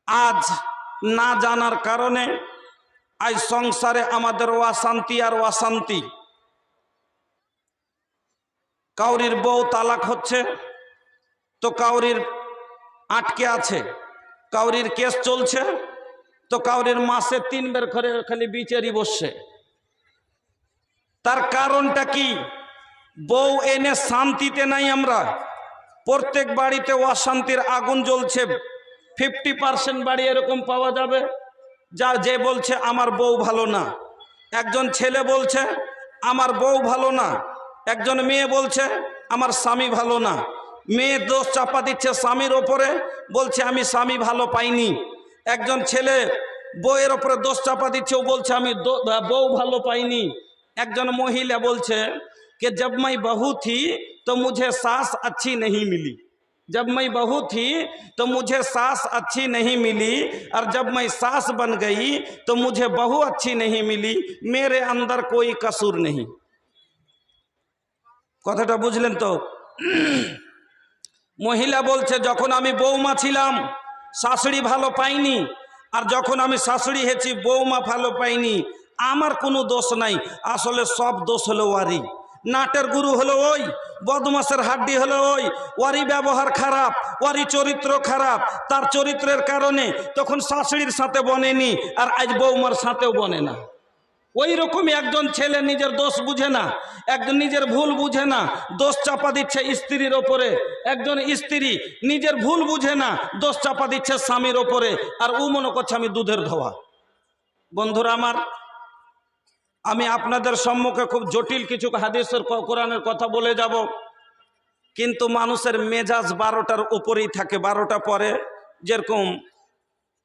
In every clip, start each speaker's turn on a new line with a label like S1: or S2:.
S1: আজ না জানার কারণে আজ সংসারে আমাদের অশান্তি আর অশান্তি। কাউরির বউ তালাক হচ্ছে তো কাউরির আটকে আছে, কাউরির কেস চলছে তো কাউরির মাসে 3 বার করে খালি বিচারি বসছে। তার কারণটা কি? বউ এনে শান্তিতে নাই আমরা। প্রত্যেক বাড়িতে অশান্তির আগুন জ্বলছে। 50% বাড়ি এরকম পাওয়া যাবে যে বলছে আমার বউ ভালো না। একজন ছেলে বলছে আমার বউ ভালো না, একজন মেয়ে বলছে আমার স্বামী ভালো না। মেয়ে দোষ চাপা দিচ্ছে স্বামীর ওপরে, বলছে আমি স্বামী ভালো পাইনি। একজন ছেলে বউয়ের ওপরে দোষ চাপা দিচ্ছে, ও বলছে আমি বউ ভালো পাইনি। একজন মহিলা বলছে कि जब मैं बहू थी तो मुझे सास अच्छी नहीं मिली, जब मैं बहू थी तो मुझे सास अच्छी नहीं मिली, और जब मैं सास बन गई तो मुझे बहू अच्छी नहीं मिली, मेरे अंदर कोई कसूर नहीं। কথাটা বুঝলেন তো? মহিলা বলছে যখন আমি বৌমা ছিলাম শাশুড়ি ভালো পাইনি, আর যখন আমি শাশুড়ি হয়েছি বৌমা ভালো পাইনি। আমার কোনো দোষ নাই, আসলে সব দোষ হলো ওয়ারি। নাটের গুরু হলো ওই, বদমাসের হাড্ডি হলো ওই, ওয়ারি ব্যবহার খারাপ, ওয়ারি চরিত্র খারাপ। তার চরিত্রের কারণে তখন শাশুড়ির সাথে বনেনি, আর আজ বৌমার সাথেও বনে না। ওই রকমই একজন ছেলে নিজের দোষ বুঝে না, একজন নিজের ভুল বুঝে না, দোষ চাপা দিচ্ছে স্ত্রীর ওপরে। একজন স্ত্রী নিজের ভুল বুঝে না, দোষ চাপা দিচ্ছে স্বামীর ওপরে, আর ও মনে করছে আমি দুধের ধোয়া। বন্ধুরা আমার, আমি আপনাদের সম্মুখে খুব জটিল কিছু হাদিসের কোরআনের কথা বলে যাব, কিন্তু মানুষের মেজাজ 12টার উপরেই থাকে। 12টা পরে, যেরকম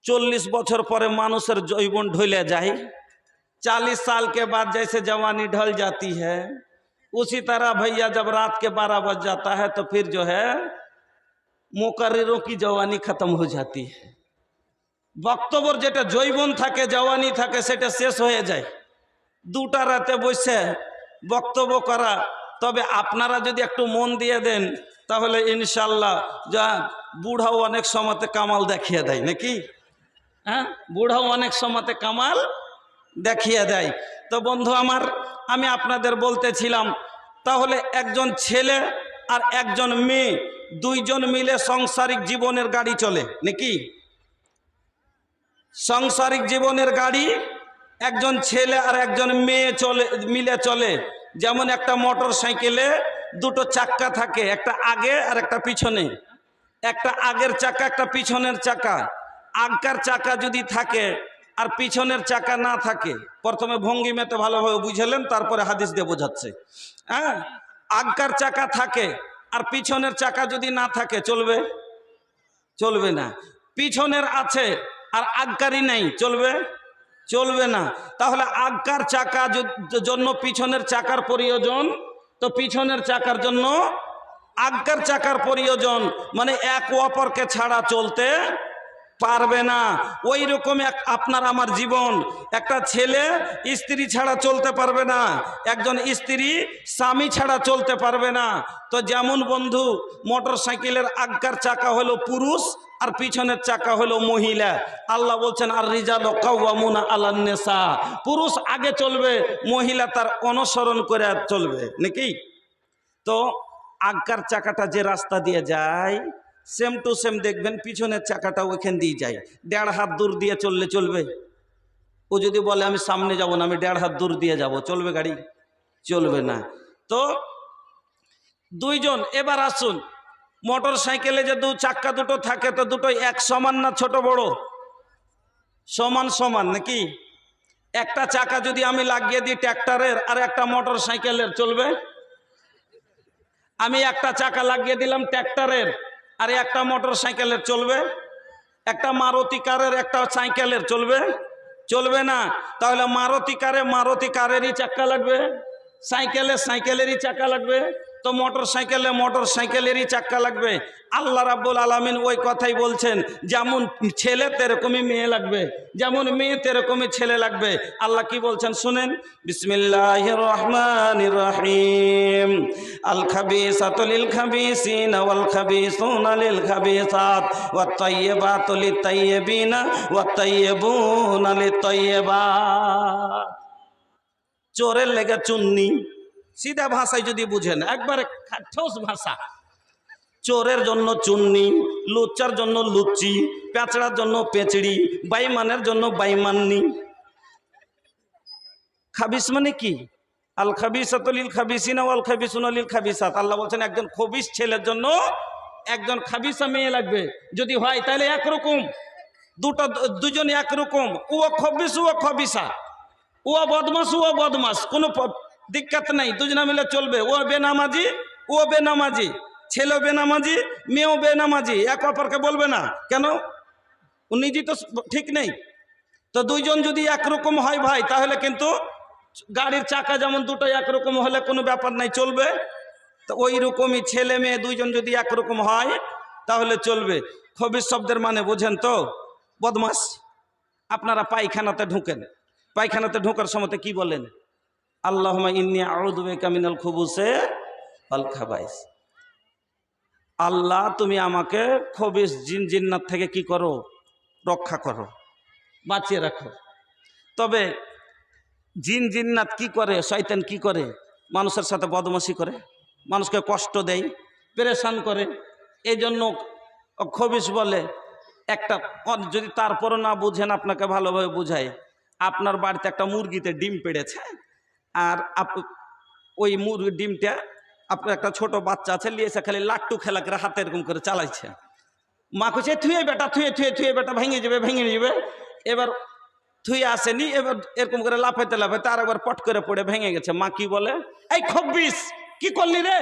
S1: 40 বছর পরে মানুষের যৌবন ঢলে যায়, 40 साल के बाद जैसे जवानी ढल जाती है, उसी तरह भैया जब रात के 12 बज जाता है तो फिर जो है मुकर्रिरों की जवानी खत्म हो जाती है। বক্তব্যর যেটা যৌবন থাকে, জওয়ানি থাকে, সেটা শেষ হয়ে যায়। 2টা রাতে বসে বক্তব্য করা। তবে আপনারা যদি একটু মন দিয়ে দেন তাহলে ইনশাল্লাহ যা বুড়াও অনেক সময়তে কামাল দেখিয়ে দেয় নাকি? হ্যাঁ, বুড়াও অনেক সময়তে কামাল দেখিয়ে দেয়। তো বন্ধু আমার, আমি আপনাদের বলতেছিলাম, তাহলে একজন ছেলে আর একজন মেয়ে, দুইজন মিলে সাংসারিক জীবনের গাড়ি চলে নাকি? সাংসারিক জীবনের গাড়ি একজন ছেলে আর একজন মেয়ে মিলে চলে। যেমন একটা মোটর সাইকেলে 2টো চাক্কা থাকে, একটা আগে আর একটা পিছনে। একটা আগের চাকা, একটা পিছনের চাকা। আগকার চাকা যদি থাকে আর পিছনের চাকা না থাকে, প্রথমে ভঙ্গিমাতে ভালোভাবে বুঝালেন, তারপরে হাদিস দিয়ে বোঝাচ্ছে। হ্যাঁ, আগকার চাকা থাকে আর পিছনের চাকা যদি না থাকে চলবে? চলবে না। পিছনের আছে আর আগকারই নাই, চলবে? চলবে না। তাহলে আগকার চাকা জন্য পিছনের চাকার প্রয়োজন, তো পিছনের চাকার জন্য আগকার চাকার প্রয়োজন। মানে এক অপরকে ছাড়া চলতে পারবে না। ওই রকম আপনার আমার জীবন, একটা ছেলে স্ত্রী ছাড়া চলতে পারবে না, একজন স্ত্রী স্বামী ছাড়া চলতে পারবে না। তো যেমন বন্ধু, মোটর সাইকেলের আগকার চাকা হলো পুরুষ আর পিছনের চাকা হলো মহিলা। আল্লাহ বলছেন আর রিজালু কাওয়ামুনা আলান নিসা, পুরুষ আগে চলবে, মহিলা তার অনুসরণ করে চলবে নাকি? তো আগকার চাকাটা যে রাস্তা দিয়ে যায়, সেম টু সেম দেখবেন পিছনের চাকাটা ওইখান দিয়ে যায়। 1.5 হাত দূর দিয়ে চললে চলবে? ও যদি বলে আমি সামনে যাব না, আমি 1.5 হাত দূর দিয়ে যাব, চলবে গাড়ি? চলবে না। তো দুইজন, এবার আসুন, মোটর সাইকেলে যে চাক্কা দুটো থাকে, তো দুটো এক সমান না ছোট বড়? সমান সমান নাকি? একটা চাকা যদি আমি লাগিয়ে দিই ট্র্যাক্টরের আর একটা মোটর সাইকেলের, চলবে? আমি একটা চাকা লাগিয়ে দিলাম ট্র্যাক্টরের আর একটা মোটর সাইকেলের, চলবে? একটা মারুতি কারের একটা সাইকেলের, চলবে? চলবে না। তাহলে মারুতি কারেরই চাকা লাগবে, সাইকেলেরই চাকা লাগবে। তো মোটর সাইকেলেরই চাক্কা লাগবে। আল্লাহ রাব্বুল আলামিন ওই কথাই বলছেন, যেমন ছেলে তেরকমই মেয়ে লাগবে, যেমন মেয়ে তেরকমই ছেলে লাগবে। আল্লাহ কি বলছেন শুনেন, বিসমিল্লাহির রহমানির রহিম। আল খাবিসাতু লিল খাবিসিনা ওয়াল খাবিসুনা লিল খাবিসাত ওয়াত তাইয়্যিবাতু লিত তাইয়্যিবিনা ওয়াত তাইয়্যিবুনা লিত তাইয়্যিবাত। চোরের লেগে চুন্নি, সিধা ভাষায় যদি বুঝেন, একবারে ঠোস ভাষা। চোরের জন্য চুন্নি, লুচ্চার জন্য লুচ্চি, পেঁচড়ার জন্য পেঁচড়ি, বাইমানের জন্য বাইমান্নি। খাবিস মানে কি? আল খাবিসাতু লিল খাবিসিনা ওয়াল খাবিসুনা লিল খাবিসাত। আল্লাহ বলছেন একজন খবিস ছেলের জন্য একজন খাবিসা মেয়ে লাগবে। যদি হয় তাহলে একরকম, দুজন একরকম। ও খবিস ও খবিসা, ও বদমাস ও বদমাস, কোনো দিক্কত নাই, দুজনা মিলে চলবে। ও বেনামাজি ও বেনামাজি, ছেলেও বেনামাজি মেয়েও বেনামাজি, এক অপরকে বলবে না। কেন? ও নিজে তো ঠিক নেই। তো দুইজন যদি একরকম হয় ভাই, তাহলে কিন্তু গাড়ির চাকা যেমন দুটো একরকম হলে কোনো ব্যাপার নাই, চলবে। তো ওই রকমই ছেলে মেয়ে দুইজন যদি একরকম হয় তাহলে চলবে। খবিস শব্দের মানে বোঝেন তো? বদমাস। আপনারা পায়খানাতে ঢুকেন, পায়খানাতে ঢোকার সময় কি বলেন? আল্লাহুম্মা ইন্নী আউযু বিকা মিনাল খুবুসি ওয়াল খাবাইস। আল্লাহ তুমি আমাকে খবিস জিন জিন্নাত থেকে কি করো? রক্ষা করো, বাঁচিয়ে রাখো। তবে জিন জিন্নাত কি করে, শয়তান কি করে? মানুষের সাথে বদমাশি করে, মানুষকে কষ্ট দেয়, পেরেশান করে। এই জন্য খবিস বলে। একটা যদি তারপরও না বুঝেন, আপনাকে ভালোভাবে বুঝায়। আপনার বাড়িতে একটা মুরগিতে ডিম পেড়েছে, আর ওই মুরগির ডিমটা আপনার একটা ছোট বাচ্চা আছে, লিয়েছে, খালি লাট্টু খেলা করে হাতে এরকম করে চালাইছে। মা কইছে থুয়ে বেটা, থুয়ে থুয়ে থুয়ে বেটা, ভেঙে যাবে ভেঙে যাবে। এবার থুয়ে আসেনি, এবার এরকম করে লাফাইতে লাফাইতে আর একবার পট করে পড়ে ভেঙে গেছে। মা কি বলে, এই খব্বিস কি করলি রে?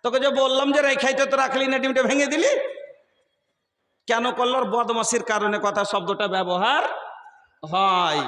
S1: তোকে যে বললাম যে রেখাইতে তো রাখলি না, ডিমটা ভেঙে দিলি কেন? করল? বদমাসির কারণে কথা শব্দটা ব্যবহার হয়।